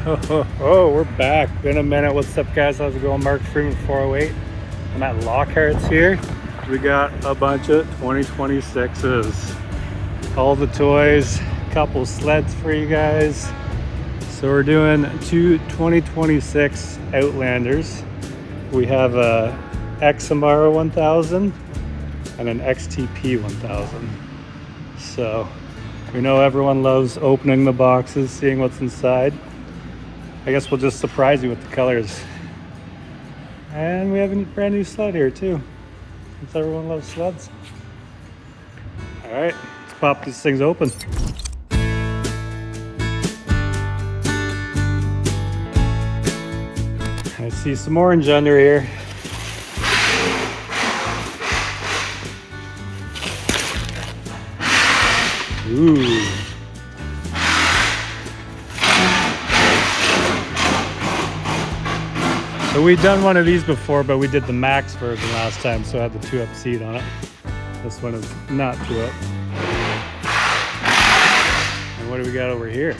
Oh, we're back. Been a minute. What's up, guys? How's it going? Mark Freeman 408. I'm at Lockhart's here. We got a bunch of 2026s. All the toys, a couple sleds for you guys. So we're doing two 2026 Outlanders. We have a XMR 1000 and an XTP 1000. So we know everyone loves opening the boxes, seeing what's inside. I guess we'll just surprise you with the colors. And we have a brand new sled here too, since everyone loves sleds. All right, let's pop these things open. I see some orange under here. Ooh. So we've done one of these before, but we did the max version last time, so I had the 2-up seat on it. This one is not 2-up. And what do we got over here?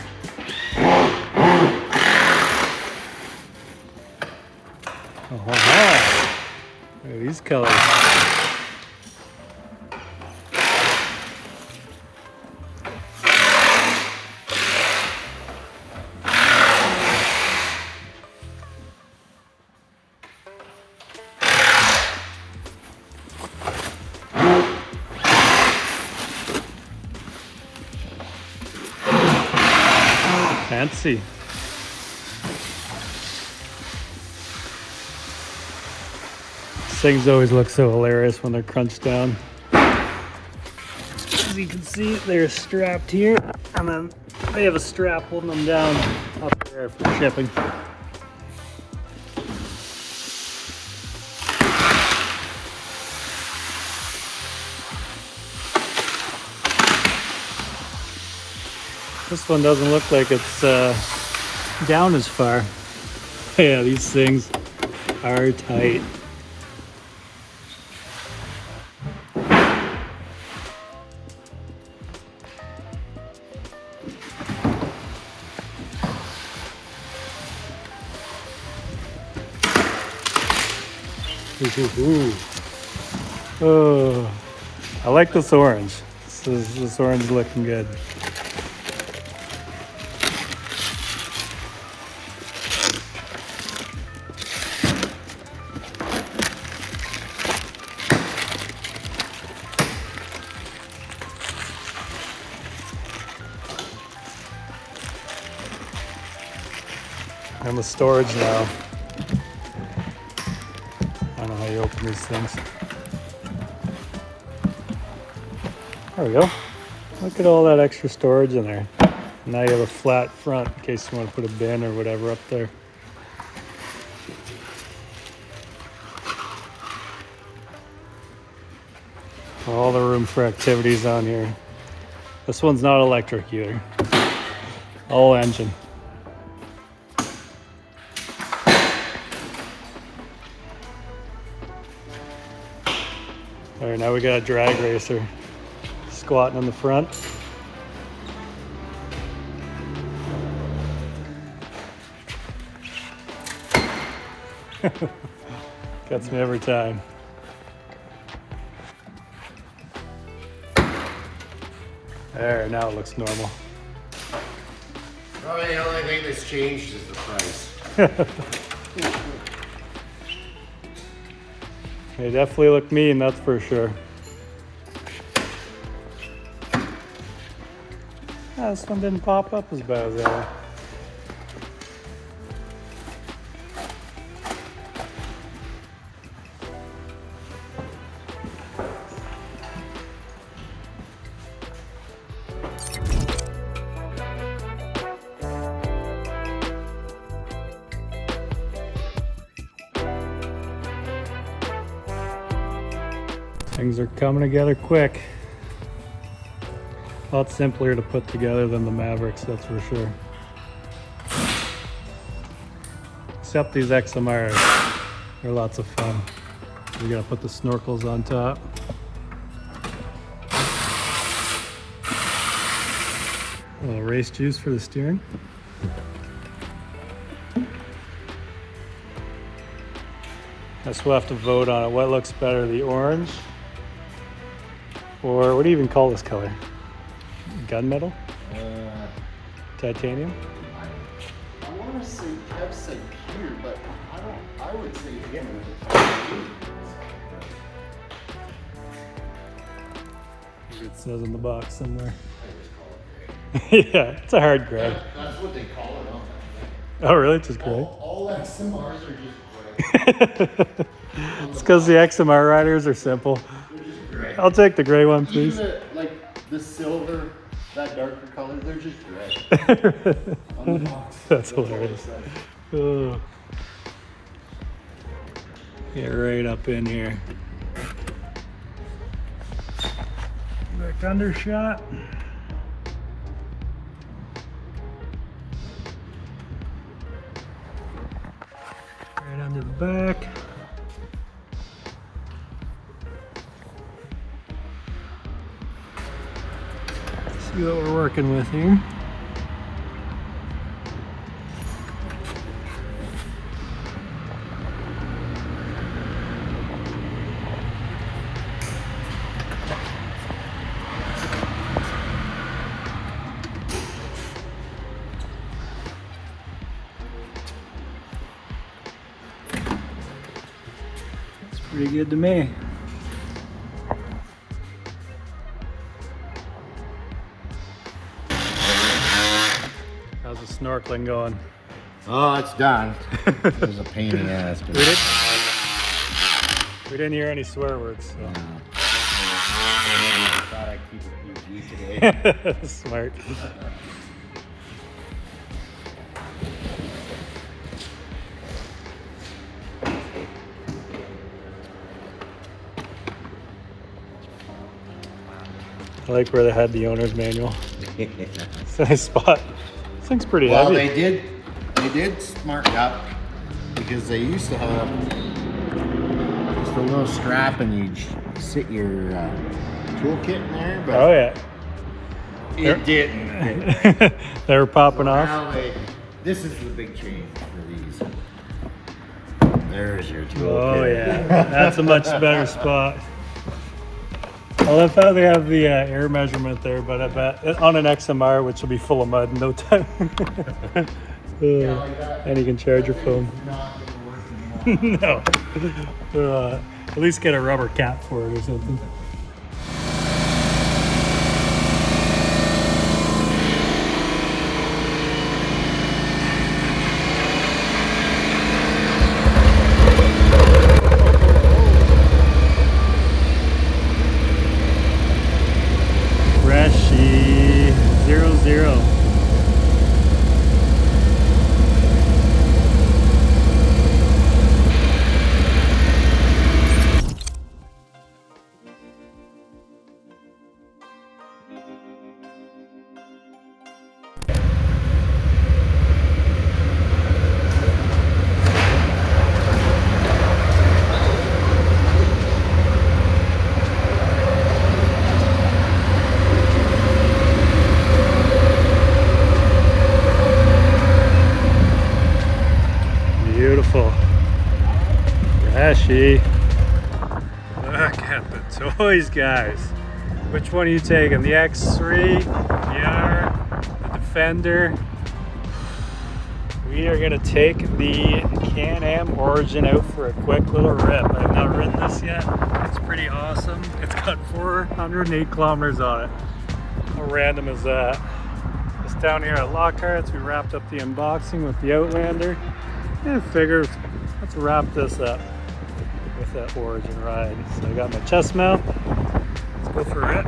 Oh, wow. Look at these colors. Fancy. These things always look so hilarious when they're crunched down. As you can see, they're strapped here, and then they have a strap holding them down up there for shipping. This one doesn't look like it's down as far. Yeah, these things are tight. Ooh. Oh, I like this orange. This orange is looking good. And the storage now. I don't know how you open these things. There we go. Look at all that extra storage in there. Now you have a flat front in case you want to put a bin or whatever up there. All the room for activities on here. This one's not electric either. All engine. All right, now we got a drag racer squatting in the front. Gets me every time. There, now it looks normal. Probably the only thing that's changed is the price. They definitely look mean, that's for sure. Ah, this one didn't pop up as bad as that one. Things are coming together quick. A lot simpler to put together than the Mavericks, that's for sure. Except these XMRs, they're lots of fun. We gotta put the snorkels on top. A little race juice for the steering. Guess we'll have to vote on it. What looks better, the orange? Or what do you even call this color? Gunmetal? Titanium? I want to say Kev said clear, but I would say him. It says in the box somewhere. Yeah, it's a hard gray. That's what they call it on that. Oh, really? It's just gray? All XMRs are just gray. It's because the XMR riders are simple. They're just gray. I'll take the gray one, please. Even the silver, that darker color, they're just gray. On the box. That's hilarious. Oh. Get right up in here. Back undershot. Right under the back. See what we're working with here. Pretty good to me. How's the snorkeling going? Oh, it's done. It was a pain in the ass. But We didn't hear any swear words. So. I thought I'd keep it PG today. Smart. I like where they had the owner's manual. It's a nice spot. This thing's pretty Well, heavy. they did smarten up because they used to have just a little strap and you'd sit your toolkit in there, but Oh yeah. it didn't. They were popping off. Now this is the big change for these. There's your toolkit. Oh yeah, that's a much better spot. I love how they have the air measurement there, but I bet on an XMR, which will be full of mud in no time. And you can charge your phone. Not gonna work anymore. No. At least get a rubber cap for it or something. Freshy 00. Beautiful. Freshy. Look at the toys, guys. Which one are you taking? The X3, the R, the Defender? We are gonna take the Can-Am Origin out for a quick little rip. I've not ridden this yet. It's pretty awesome. It's got 408 kilometers on it. How random is that? Just down here at Lockhart, we wrapped up the unboxing with the Outlander. I figure let's wrap this up with that Origin ride. So I got my chest mount. Let's go for it.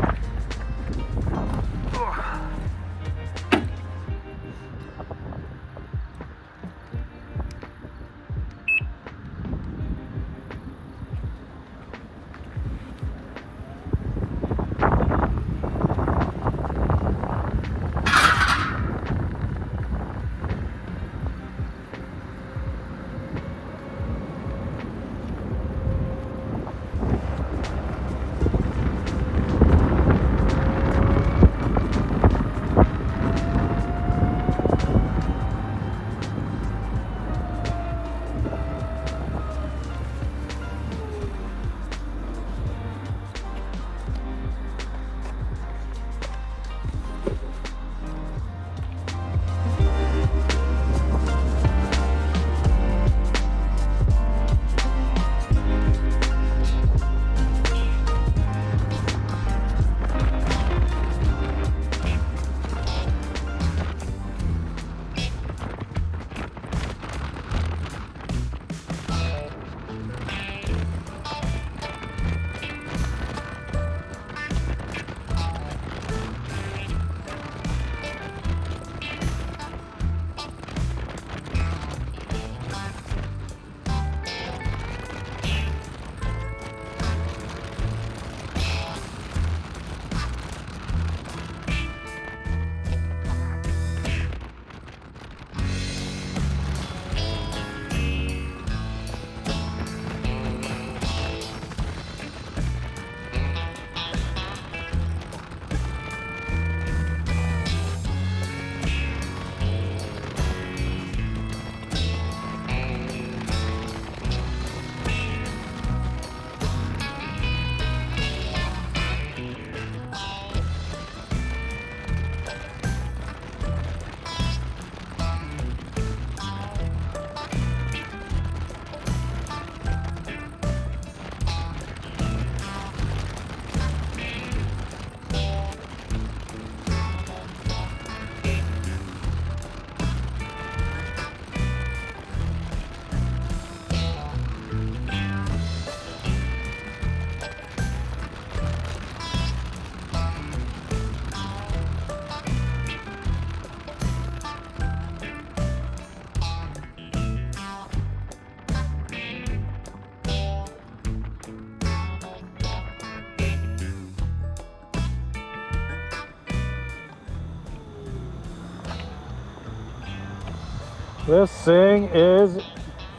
This thing is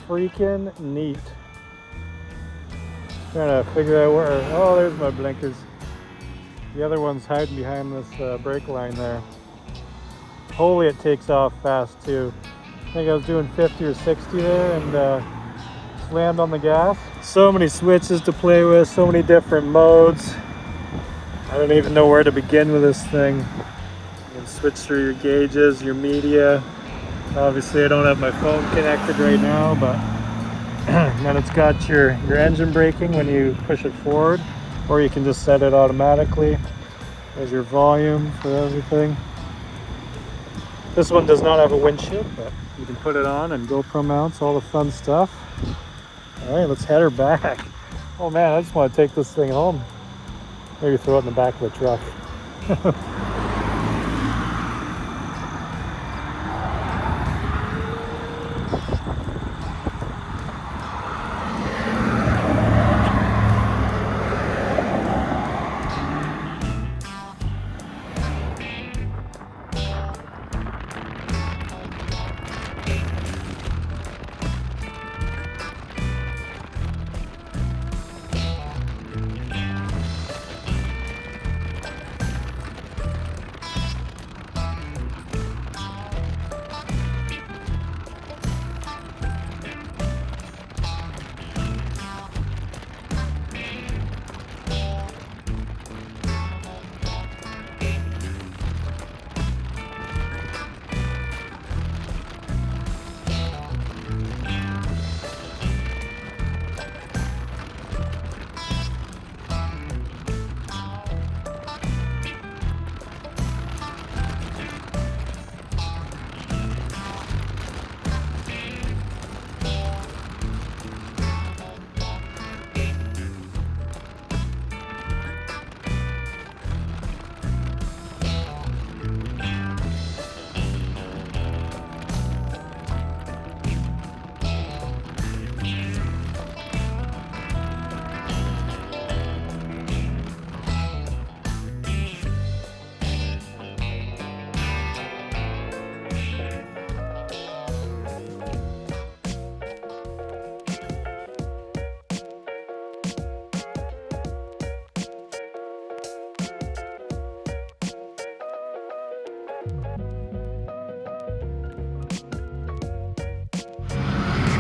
freaking neat. Trying to figure out where, oh, there's my blinkers. The other one's hiding behind this brake line there. Holy, it takes off fast too. I think I was doing 50 or 60 there and slammed on the gas. So many switches to play with, so many different modes. I don't even know where to begin with this thing. You can switch through your gauges, your media. Obviously I don't have my phone connected right now, but then it's got your engine braking when you push it forward, or you can just set it automatically. There's your volume for everything. This one does not have a windshield, but you can put it on and GoPro mounts, all the fun stuff. All right, let's head her back. Oh man, I just want to take this thing home. Maybe throw it in the back of the truck.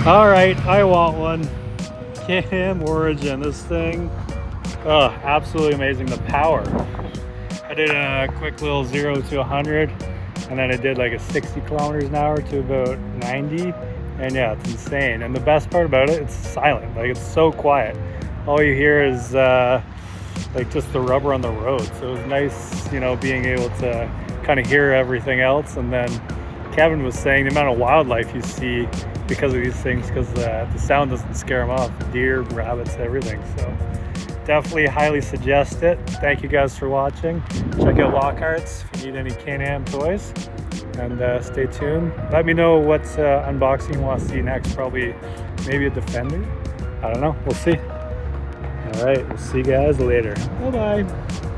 All right, I want one. Can-Am Origin, this thing, oh, absolutely amazing. The power. I did a quick little 0 to 100, and then I did like a 60 kilometers an hour to about 90, and yeah, it's insane. And the best part about it, it's silent. Like, it's so quiet. All you hear is like just the rubber on the road. So it was nice, you know, being able to kind of hear everything else. And then Kevin was saying the amount of wildlife you see because of these things, because the sound doesn't scare them off. Deer, rabbits, everything. So definitely highly suggest it. Thank you guys for watching. Check out Lockhart's if you need any Can-Am toys, and stay tuned. Let me know what unboxing you want to see next. Probably maybe a Defender. I don't know, we'll see. All right, we'll see you guys later. Bye bye.